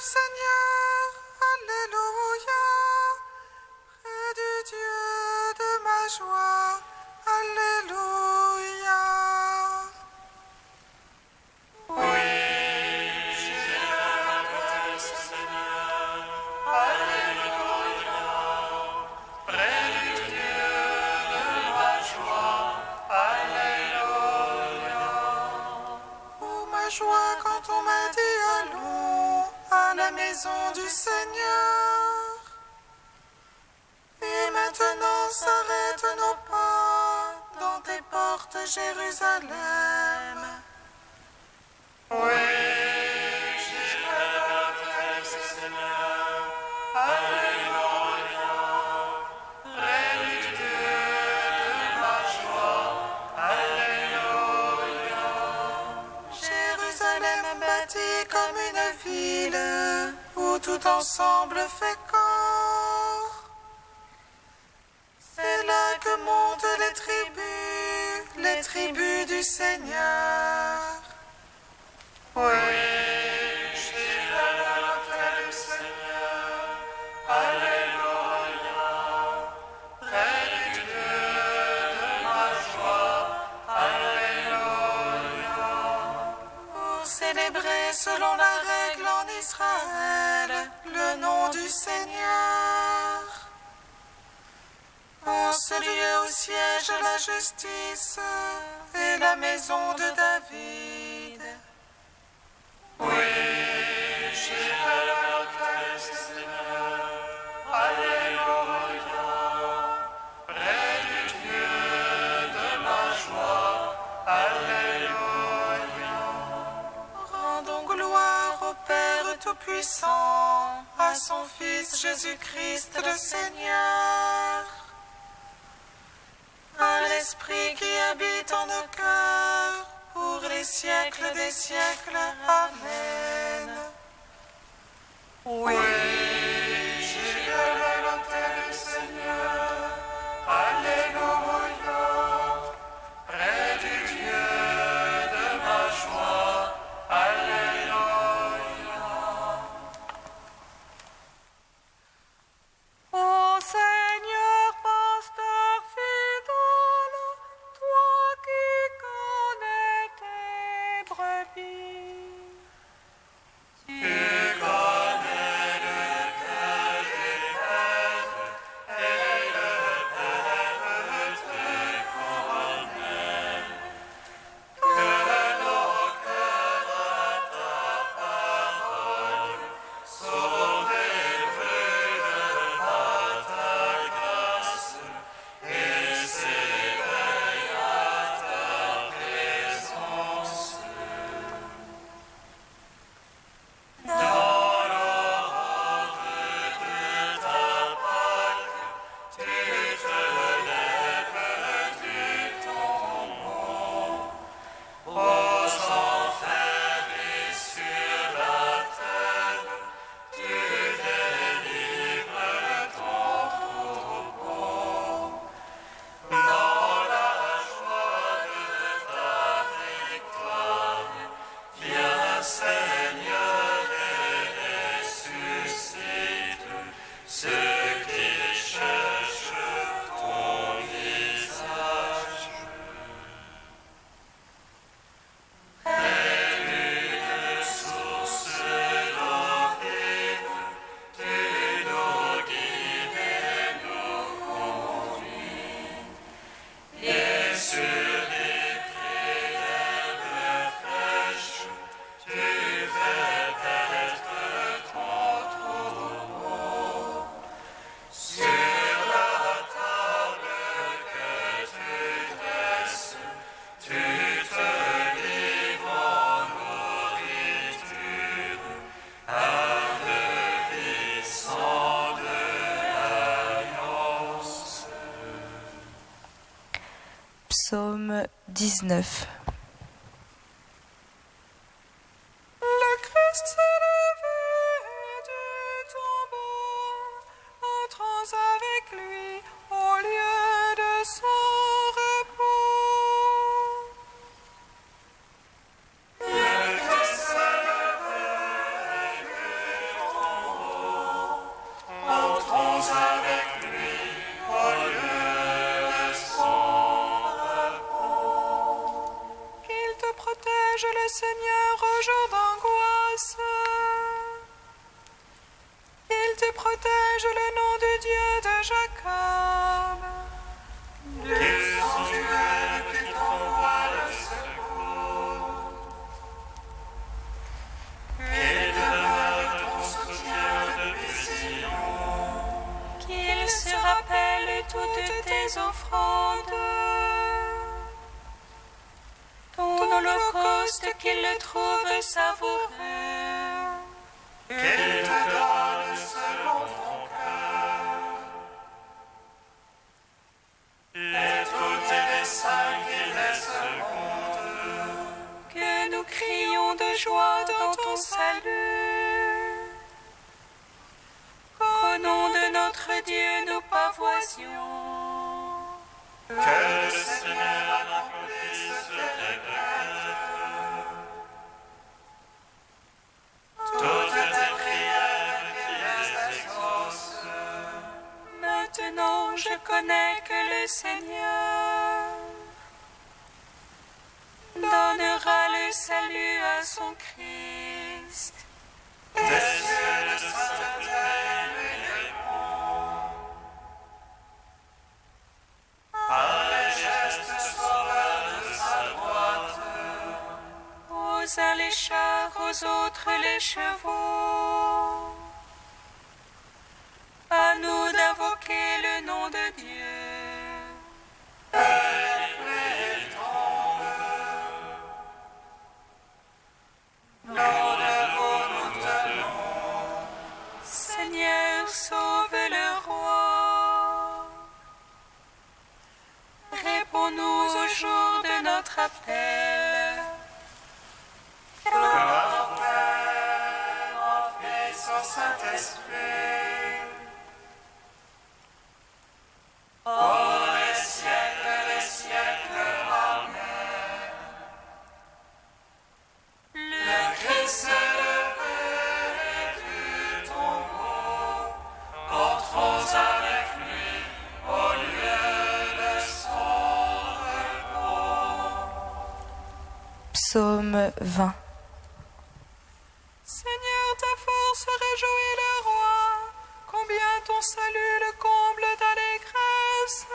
Seigneur, Alléluia. Près du Dieu de ma joie, Alléluia. Oui, j'ai hâte, Seigneur, Alléluia. Près du Dieu de ma joie, Alléluia. Oh, ma joie quand on m'a dit allons à la maison du Seigneur. Et maintenant s'arrêtent nos pas dans tes portes, Jérusalem. Oui, j'ai hâte, Seigneur, Alléluia. Près du Dieu de ma joie, Alléluia. Jérusalem bâtie comme une ville où tout ensemble fait corps. C'est là que montent les tribus du Seigneur. Oui, j'ai hâte, Seigneur, Alléluia. Près du Dieu de ma joie, Alléluia. Pour célébrer selon la règle en Israël le nom du Seigneur. En ce lieu où siège la justice et la maison de David. Oui, j'ai hâte, Seigneur, Alléluia. Près du Dieu de ma joie, Alléluia. Rendons gloire au Père Tout-Puissant, à son Fils Jésus-Christ le Seigneur, à l'Esprit qui habite en nos cœurs, pour les siècles des siècles. Amen. Oui, j'ai hâte, Seigneur, Alléluia. Près du Dieu de ma joie, Alléluia. Ô Seigneur, pasteur fidèle, toi qui connais tes brebis, Tu connais le cœur des pères et le Père te connaît. Que nos cœurs à ta parole sont éveillés à ta grâce et s'éveillent à ta présence. Dans l'aurore de ta Pâque, tu te lèves du tombeau. Aux enfers et sur la terre, tu délivres ton troupeau. Dans la joie de ta victoire, viens Seigneur et ressuscite ceux qui cherchent ton visage. Une source d'eau vive, tu nous guides et nous conduis. Et sur des prés d'herbes fraîches, tu fais paître ton troupeau. Sur la table que tu dresses, tu te livres en nourriture, un levis sans de l'alliance. Psaume 19. le Christ s'est levé du tombeau, entrons avec lui au lieu de son repos. Le Christ s'est levé du Seigneur au jour d'angoisse. Il te protège le nom du Dieu de Jacob. Les sanctuaires qui t'envoient le secours. Qu'il demeure ton soutien depuis Sion. Qu'il se rappelle toutes tes offrandes. Ton holocauste, qu'il le trouve savoureux. Qu'il te donne selon ton cœur. Et toutes les saints qui les secondent. Que nous crions de joie dans ton salut. Qu'au nom de notre Dieu nous pavoisions. Que le Seigneur accomplisse tes plaintes. Toutes tes prières qui les exauce. Maintenant je connais que le Seigneur donnera le salut à son Christ. Des cieux de sainteté lui répond. Par les gestes sauveurs de sa droite. Aux uns les chars, aux autres les chevaux. À nous d'invoquer le nom de Dieu. Nous debout nous tenons. Seigneur, sauve le roi. Réponds-nous au jour de notre appel. Gloire au Père, au Fils, au Saint-Esprit. Pour les siècles des siècles. Amen. Le Christ s'est levé du tombeau. Entrons avec lui au lieu de son repos. Psaume 20. Seigneur, ta force réjouit le roi. Combien ton salut le comble d'allégresse.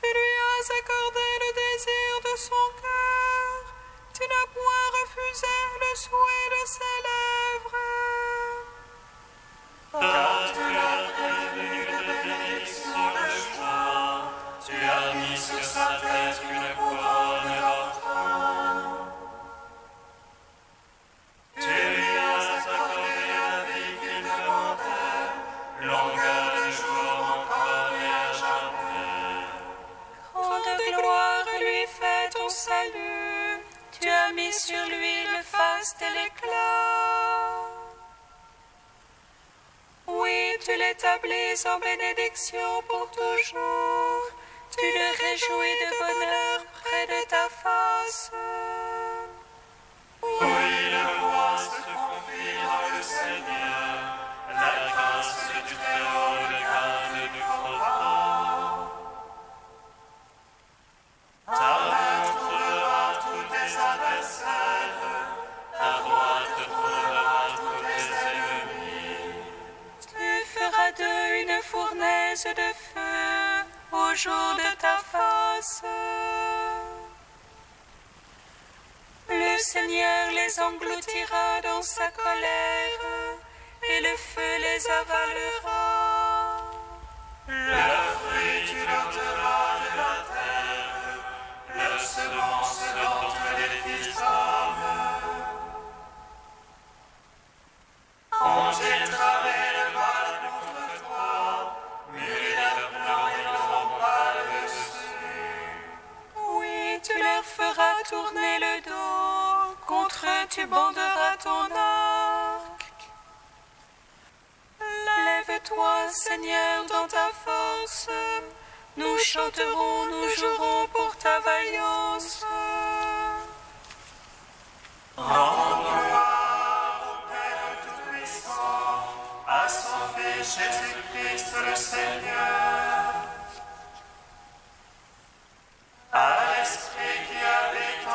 Tu lui as accordé le désir de son cœur. Tu n'as point refusé le souhait de ses lèvres. Car tu l'as prévu de bénédiction de joie. Tu as mis sur sa tête une couronne d'enfant. Tu lui as accordé la vie qu'il demandait, longueur de jour encore et à jamais. Grande gloire lui fait ton salut. Tu as mis sur lui le faste et l'éclat. Oui, tu l'établis en bénédiction pour toujours. Tu le réjouis de bonheur près de ta face. Oui, le roi se confie dans le Seigneur, la grâce du Très-Haut le garde du faux. Ta main trouvera tous tes adversaires, ta droite trouvera tous tes ennemis. Tu feras d'eux une fournaise de feu au jour de ta face. Le Seigneur les engloutira dans sa colère, et le feu les avalera. Le fruit tu l'ôteras de la terre, le semence d'entre les fils d'hommes. On tiendra le mal contre toi, mais leur plan ils n'auront pas le dessus. Oui, tu leur feras tourner le dos, contre eux tu banderas ton arc. Lève-toi, Seigneur, dans ta force. Nous chanterons, nous jouerons pour ta vaillance. Rends gloire au Père Tout-Puissant, à son Fils Jésus-Christ le Seigneur, à l'Esprit qui habite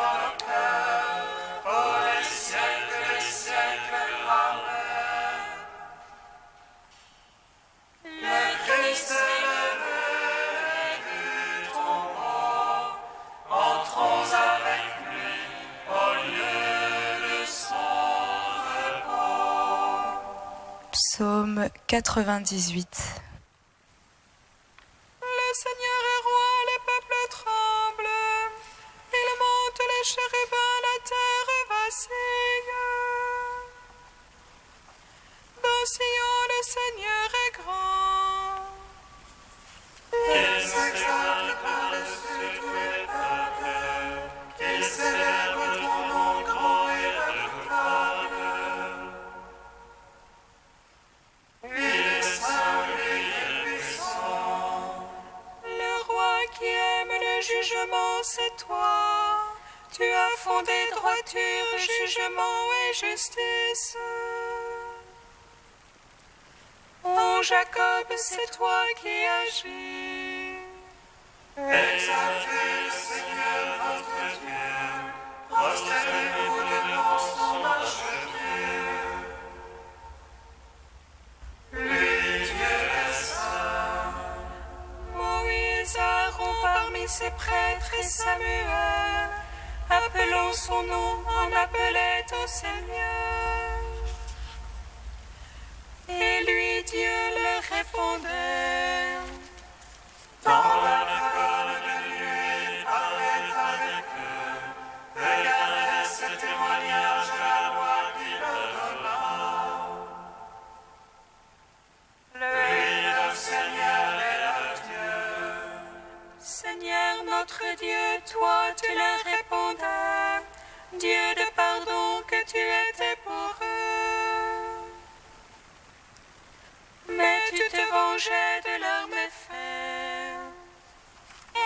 98. Le Seigneur est roi, les peuples tremblent. Il monte les chérubins, la terre vacille. Dans Sion, le Seigneur est grand. Qu'il s'exalte par-dessus tous les peuples, qu'il célèbre ton nom grand et redoutable. Lui est saint, lui est puissant. Le roi qui aime le jugement, c'est toi. Tu as fondé droiture, jugement et justice. Ô Jacob, c'est toi qui agis. Exaltez le Seigneur votre Dieu, prosternez-vous devant son marchepied. Lui, Dieu est saint. Moïse, Aaron parmi ses prêtres et Samuel, appelant son nom, en appelait au Seigneur. Et lui, Dieu leur répondait. Dans l'école de nuit, il parlait avec eux, regardez ce témoignage de la loi qu'il leur donna. Lui, le Seigneur est leur Dieu. Seigneur notre Dieu, toi tu leur répondais, Dieu de pardon que tu étais pour eux. Mais tu te vengeais de leurs méfaits.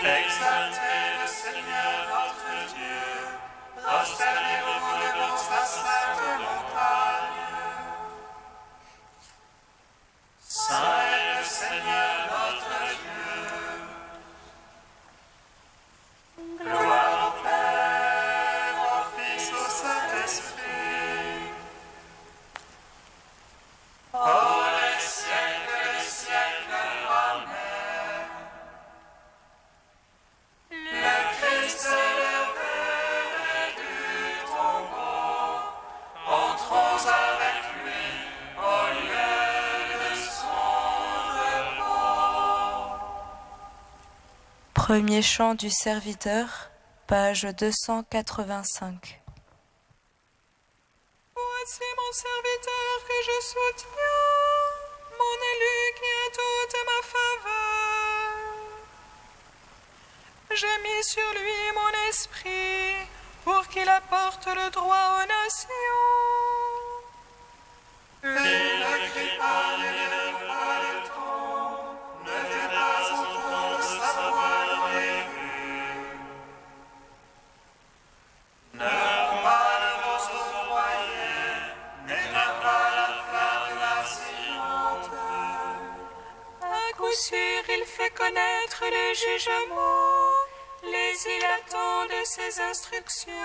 Exaltez le Seigneur votre Dieu, prosternez-vous devant sa sainte montagne. Saint est le Seigneur notre Dieu. Gloire au Père, au Fils, au Saint-Esprit. Oh, les siècles, Amen. Le Christ s'est levé du tombeau. Entrons avec lui au lieu de son repos. Premier chant du serviteur, page 285. Voici mon serviteur que je soutiens, mon élu qui a toute ma faveur. J'ai mis sur lui mon esprit pour qu'il apporte le droit aux nations. Il ne crie pas, ne lève pas le ton, ne fait pas entendre sa voix dans les rues. Ne rompt pas le rose au foyer, n'éteins pas la flamme de la cimente. À coup sûr, il fait connaître le jugement, les îles attendent ses instructions.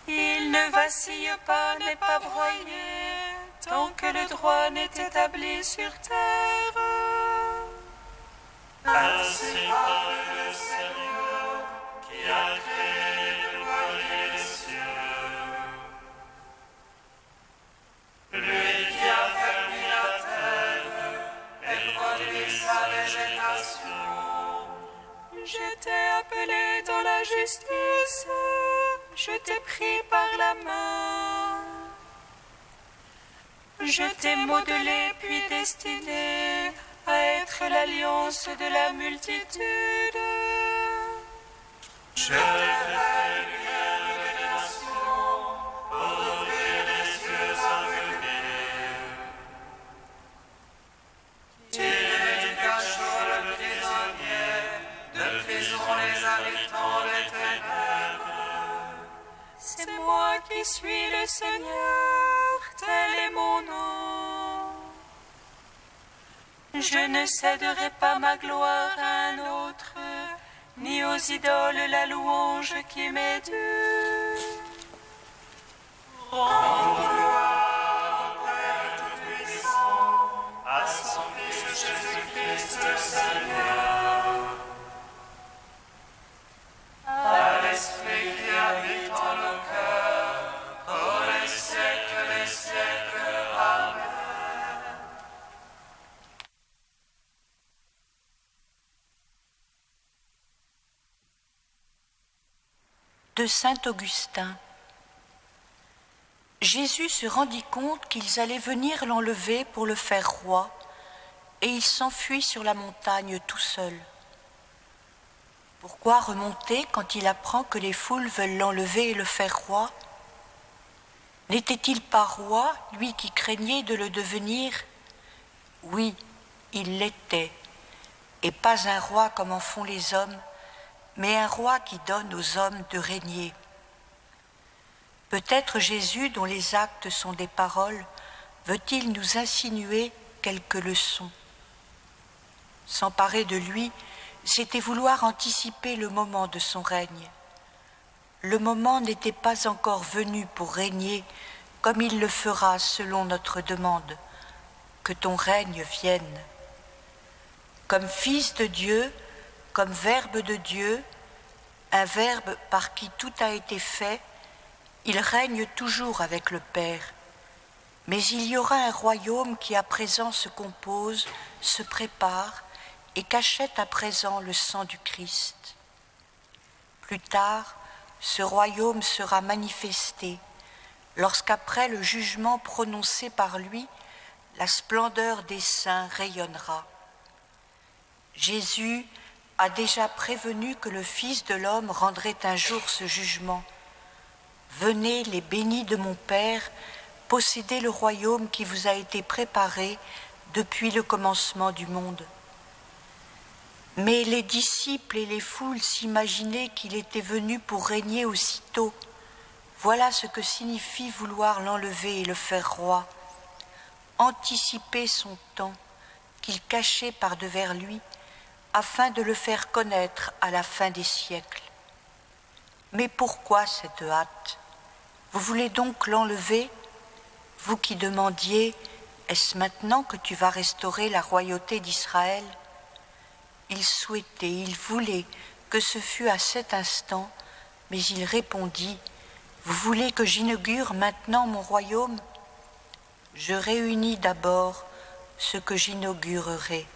Il ne vacille pas, n'est pas broyé, tant que le droit n'est établi sur terre. Ainsi parle le Seigneur, qui a créé le voile des cieux. Lui qui a fermé la terre et produit sa végétation. Je t'ai appelé dans la justice, je t'ai pris par la main. Je t'ai modelé puis destiné à être l'alliance de la multitude. Je t'ai fait lumière des nations, pour ouvrir les yeux aveuglés. Tu es du cachot le prisonnier, de prison les habitants des ténèbres. C'est moi qui suis le Seigneur, tel est mon nom. Je ne céderai pas ma gloire à un autre, ni aux idoles la louange qui m'est due. Rendons gloire au Père Tout-Puissant, à son Fils Jésus-Christ le Seigneur, à l'Esprit qui habite en nos cœurs, pour les siècles des siècles. de saint Augustin. Jésus se rendit compte qu'ils allaient venir l'enlever pour le faire roi, et il s'enfuit sur la montagne tout seul. Pourquoi remonter quand il apprend que les foules veulent l'enlever et le faire roi? N'était-il pas roi, lui qui craignait de le devenir? Oui, il l'était, et pas un roi comme en font les hommes, mais un roi qui donne aux hommes de régner. Peut-être Jésus, dont les actes sont des paroles, veut-il nous insinuer quelques leçons. S'emparer de lui, c'était vouloir anticiper le moment de son règne. Le moment n'était pas encore venu pour régner, comme il le fera selon notre demande. Que ton règne vienne. Comme Fils de Dieu, comme Verbe de Dieu, un Verbe par qui tout a été fait, il règne toujours avec le Père. Mais il y aura un royaume qui à présent se compose, se prépare et qu'achète à présent le sang du Christ. Plus tard, ce royaume sera manifesté, lorsqu'après le jugement prononcé par lui, la splendeur des saints rayonnera. Jésus a déjà prévenu que le Fils de l'homme rendrait un jour ce jugement. Venez, les bénis de mon Père, possédez le royaume qui vous a été préparé depuis le commencement du monde. Mais les disciples et les foules s'imaginaient qu'il était venu pour régner aussitôt. Voilà ce que signifie vouloir l'enlever et le faire roi. Anticiper son temps, qu'il cachait par-devers lui, afin de le faire connaître à la fin des siècles. Mais pourquoi cette hâte? Vous voulez donc l'enlever, vous qui demandiez « Est-ce maintenant que tu vas restaurer la royauté d'Israël ?» Il souhaitait, il voulait que ce fût à cet instant, mais il répondit « Vous voulez que j'inaugure maintenant mon royaume? Je réunis d'abord ce que j'inaugurerai.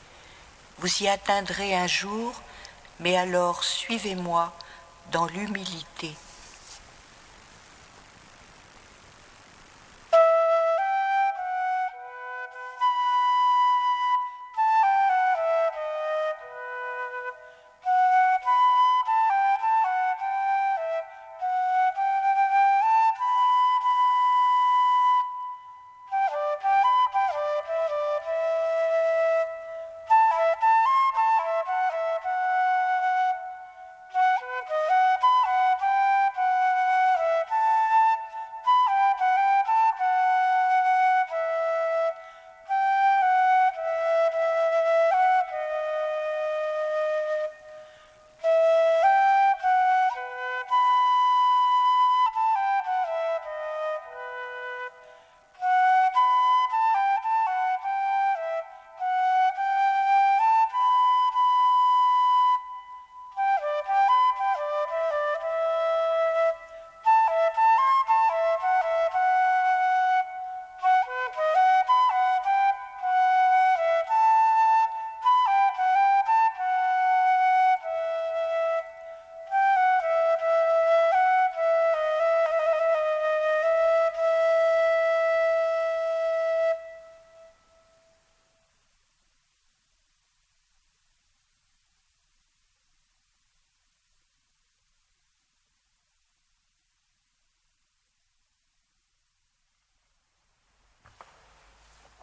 Vous y atteindrez un jour, mais alors suivez-moi dans l'humilité. »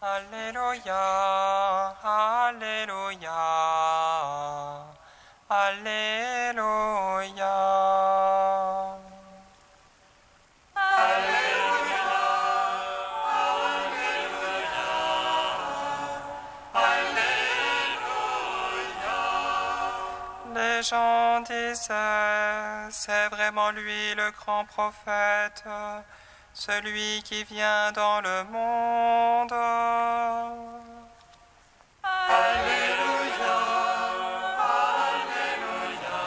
Alléluia, Alléluia, Alléluia. Les gens disaient, c'est vraiment lui le grand prophète, celui qui vient dans le monde. Alléluia, Alléluia,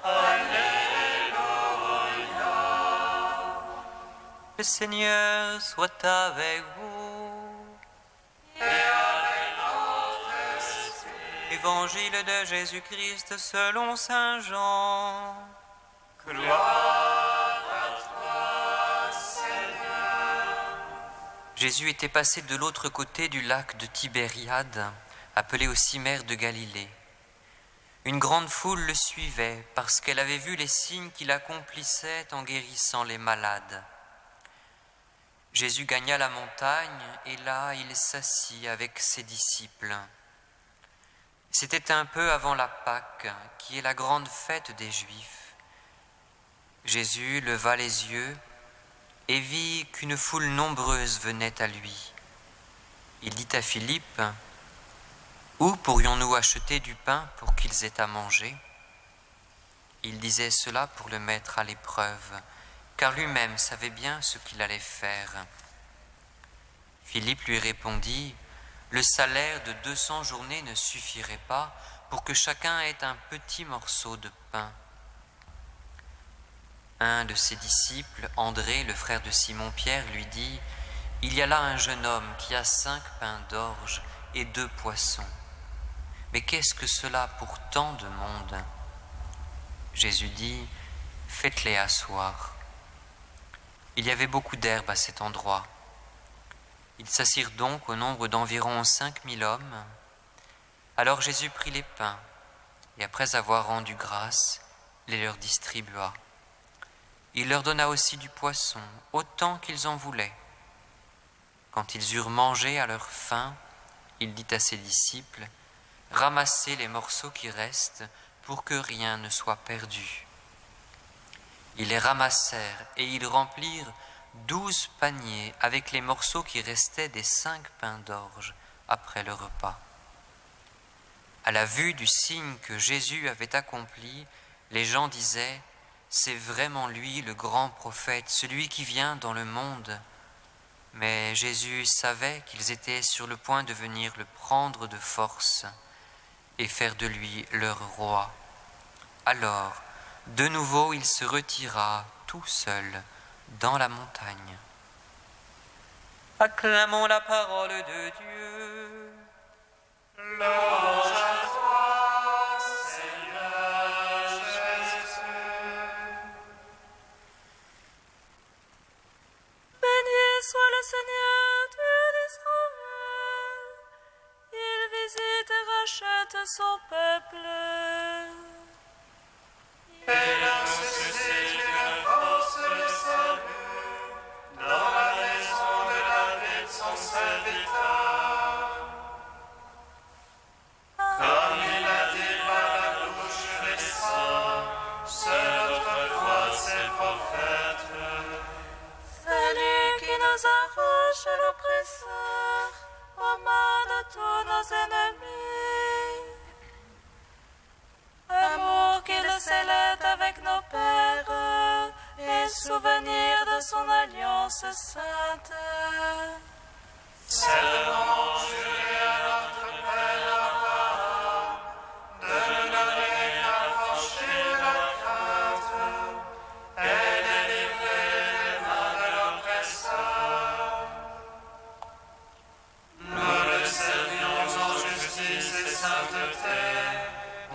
Alléluia. Le Seigneur soit avec vous. Et avec votre esprit. Évangile de Jésus-Christ selon saint Jean. Gloire à toi, Seigneur. Jésus était passé de l'autre côté du lac de Tibériade, appelé aussi mer de Galilée. Une grande foule le suivait parce qu'elle avait vu les signes qu'il accomplissait en guérissant les malades. Jésus gagna la montagne et là il s'assit avec ses disciples. C'était un peu avant la Pâque, qui est la grande fête des Juifs. Jésus leva les yeux et vit qu'une foule nombreuse venait à lui. Il dit à Philippe : « Où pourrions-nous acheter du pain pour qu'ils aient à manger ?» Il disait cela pour le mettre à l'épreuve, car lui-même savait bien ce qu'il allait faire. Philippe lui répondit : « Le salaire de 200 journées ne suffirait pas pour que chacun ait un petit morceau de pain. » Un de ses disciples, André, le frère de Simon-Pierre, lui dit : « Il y a là un jeune homme qui a 5 pains d'orge et 2 poissons. Mais qu'est-ce que cela pour tant de monde ?» Jésus dit : « Faites-les asseoir. » Il y avait beaucoup d'herbe à cet endroit. Ils s'assirent donc au nombre d'environ 5000 hommes. Alors Jésus prit les pains, et après avoir rendu grâce, les leur distribua. Il leur donna aussi du poisson, autant qu'ils en voulaient. Quand ils eurent mangé à leur faim, il dit à ses disciples : « Ramassez les morceaux qui restent pour que rien ne soit perdu. » Ils les ramassèrent et ils remplirent 12 paniers avec les morceaux qui restaient des 5 pains d'orge après le repas. À la vue du signe que Jésus avait accompli, les gens disaient : « C'est vraiment lui le grand prophète, celui qui vient dans le monde. » Mais Jésus savait qu'ils étaient sur le point de venir le prendre de force et faire de lui leur roi. Alors, de nouveau, il se retira tout seul dans la montagne. Acclamons la parole de Dieu. Louange à toi, Seigneur Jésus. Béni soit le Seigneur, Dieu d'Israël. Il visite et rachète son peuple. Et leur suscite une force de salut dans la maison de David son serviteur. Comme il a dit par la bouche des saints, seul autrefois ses prophètes. Celui qui nous arrache à l'oppresseur, aux mains de tous nos ennemis. Amour qu'il scellait avec nos pères, et souvenir de son alliance sainte. Seulement juré à notre Père Abraham de ne donner qu'à franchir la crainte et délivrer les mains de l'oppresseur. Nous le servions en justice et sainteté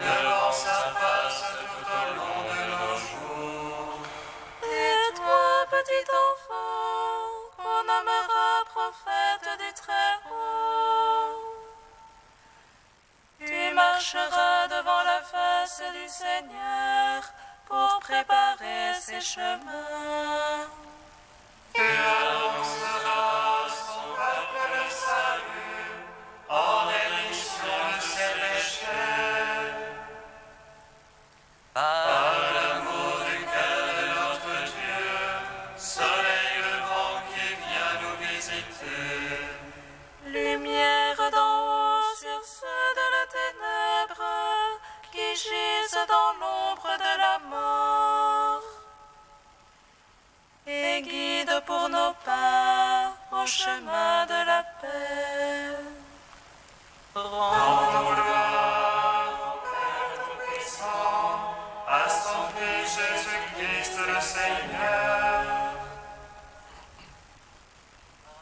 devant sa face tout au long de nos jours. Et toi, petit enfant, qu'on nommera prophète du Très-Haut, tu marcheras devant la face du Seigneur pour préparer ses chemins. Tu annonceras à son peuple le salut en rémission de ses péchés. Par l'amour du cœur de notre Dieu, soleil levant qui vient nous visiter. Lumière d'en haut sur ceux de la ténèbre qui gisent dans l'ombre de la mort. Et guide pour nos pas au chemin de la paix. Rendons gloire au Père Tout-Puissant, à son Fils Jésus-Christ le Seigneur,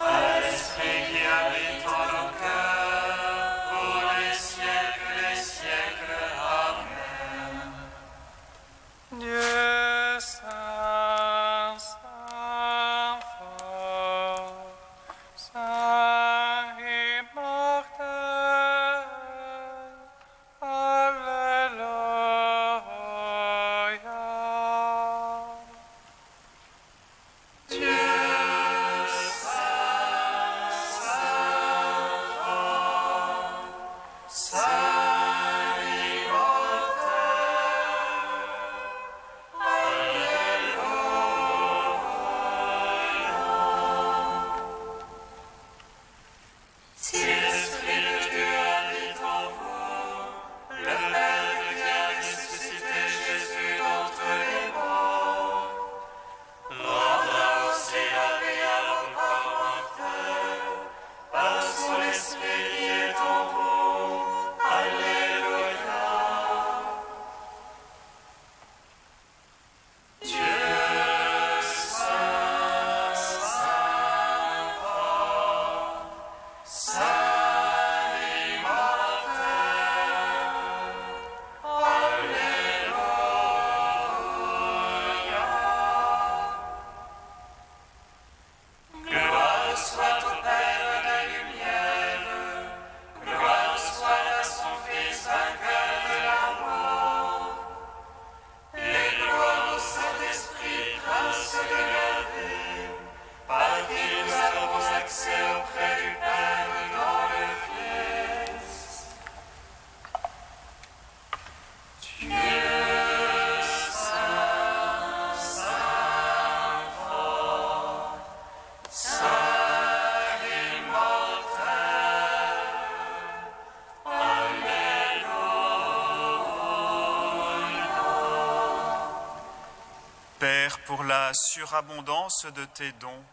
à l'Esprit qui habite en nos cœurs, pour les siècles des siècles. Amen. Dieu Seigneur, pour la surabondance de tes dons,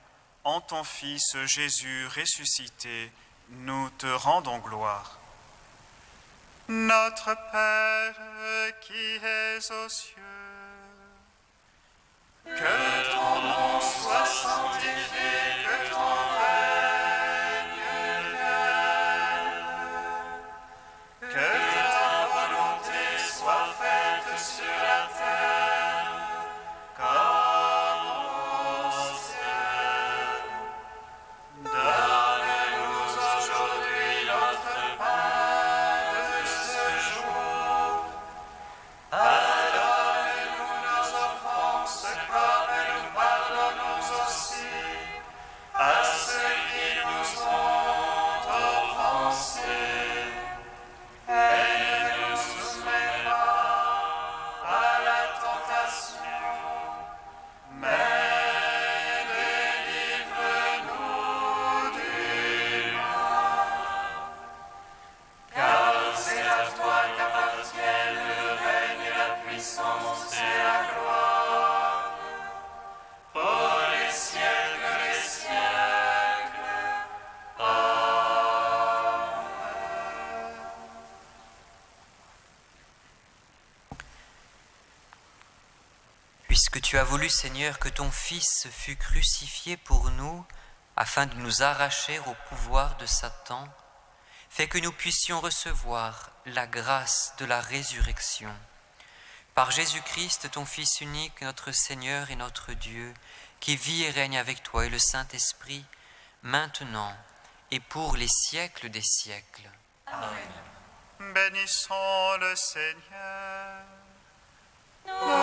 en ton Fils Jésus ressuscité, nous te rendons gloire. Notre Père qui es aux cieux, que ton nom soit sanctifié, que ton règne vienne, que ta volonté soit faite sur la terre comme au ciel. Donne-nous aujourd'hui notre pain de ce jour. Pardonne-nous nos offenses comme nous pardonnons aussi à ceux qui nous ont offensés. Et ne nous soumets pas à la tentation, mais délivre-nous du mal. Car c'est à toi qu'appartiennent le règne et la puissance et la gloire pour les siècles des siècles. Puisque tu as voulu, Seigneur, que ton Fils fût crucifié pour nous, afin de nous arracher au pouvoir de Satan, fais que nous puissions recevoir la grâce de la résurrection. Par Jésus-Christ, ton Fils unique, notre Seigneur et notre Dieu, qui vit et règne avec toi et le Saint-Esprit, maintenant et pour les siècles des siècles. Bénissons le Seigneur. Nous